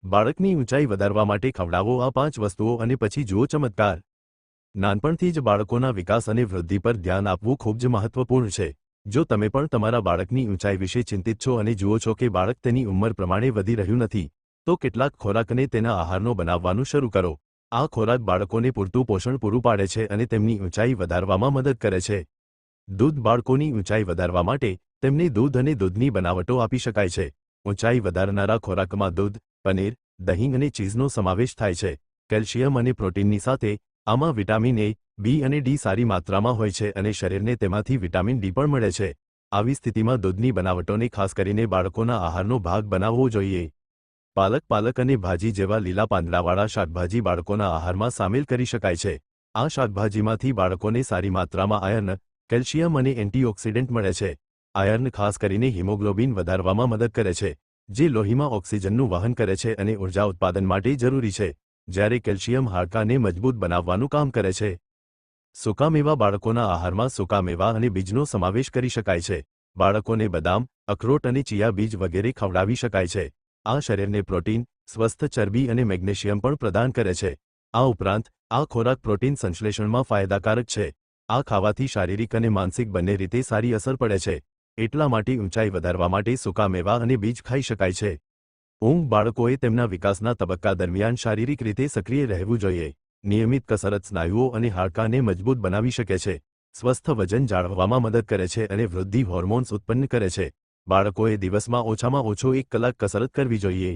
બાળકની ઊંચાઈ વધારવા માટે ખવડાવો આ 5 વસ્તુઓ અને પછી જુઓ ચમત્કાર। નાનપણથી જ બાળકોના વિકાસ અને વૃદ્ધિ પર ધ્યાન આપવું ખૂબ જ મહત્વપૂર્ણ છે। જો તમે પણ તમારા બાળકની ઊંચાઈ વિશે ચિંતિત છો અને જુઓ છો કે બાળક તેની ઉંમર પ્રમાણે વધી રહ્યું નથી, તો કેટલાક ખોરાક અને તેના આહારનો બનાવવાનું શરૂ કરો। આ ખોરાક બાળકોને પૂરતું પોષણ પૂરું પાડે છે અને તેમની ઊંચાઈ વધારવામાં મદદ કરે છે। દૂધ બાળકોની ઊંચાઈ વધારવા માટે તેમને દૂધ અને દૂધની બનાવટો આપી શકાય છે। ઊંચાઈ વધારનારા ખોરાકમાં દૂધ, પનીર, દહીં અને ચીઝનો સમાવેશ થાય છે। કેલ્શિયમ અને પ્રોટીનની સાથે આમાં વિટામિન એ, બી અને ડી સારી માત્રામાં હોય છે અને શરીરને તેમાંથી વિટામિન ડી પણ મળે છે। આવી સ્થિતિમાં દૂધની બનાવટોને ખાસ કરીને બાળકોના આહારનો ભાગ બનાવવો જોઈએ। પાલક અને ભાજી જેવા લીલા પાંદડાવાળા શાકભાજી બાળકોના આહારમાં સામેલ કરી શકાય છે। આ શાકભાજીમાંથી બાળકોને સારી માત્રામાં આયર્ન, કેલ્શિયમ અને એન્ટીઓક્સિડન્ટ મળે છે। આયર્ન ખાસ કરીને હિમોગ્લોબિન વધારવામાં મદદ કરે છે, જે લોહીમાં ઓક્સિજનનું વહન કરે છે અને ઉર્જા ઉત્પાદન માટે જરૂરી છે, જ્યારે કેલ્શિયમ હાડકાને મજબૂત બનાવવાનું કામ કરે છે। સૂકા મેવા બાળકોના આહારમાં સૂકા મેવા અને બીજનો સમાવેશ કરી શકાય છે। બાળકોને બદામ, અખરોટ અને ચિયા બીજ વગેરે ખવડાવી શકાય છે। આ શરીરને પ્રોટીન, સ્વસ્થ ચરબી અને મેગ્નેશિયમ પણ પ્રદાન કરે છે। આ ઉપરાંત આ ખોરાક પ્રોટીન સંશ્લેષણમાં ફાયદાકારક છે। આ ખાવાથી શારીરિક અને માનસિક બંને રીતે સારી અસર પડે છે। એટલા માટે ઊંચાઈ વધારવા માટે સૂકા મેવા અને બીજ ખાઈ શકાય છે। ઊંઘ બાળકોએ તેમના વિકાસના તબક્કા દરમિયાન શારીરિક રીતે સક્રિય રહેવું જોઈએ। નિયમિત કસરત સ્નાયુઓ અને હાડકાને મજબૂત બનાવી શકે છે, સ્વસ્થ વજન જાળવવામાં મદદ કરે છે અને વૃદ્ધિ હોર્મોન્સ ઉત્પન્ન કરે છે। બાળકોએ દિવસમાં ઓછામાં ઓછો 1 કલાક કસરત કરવી જોઈએ।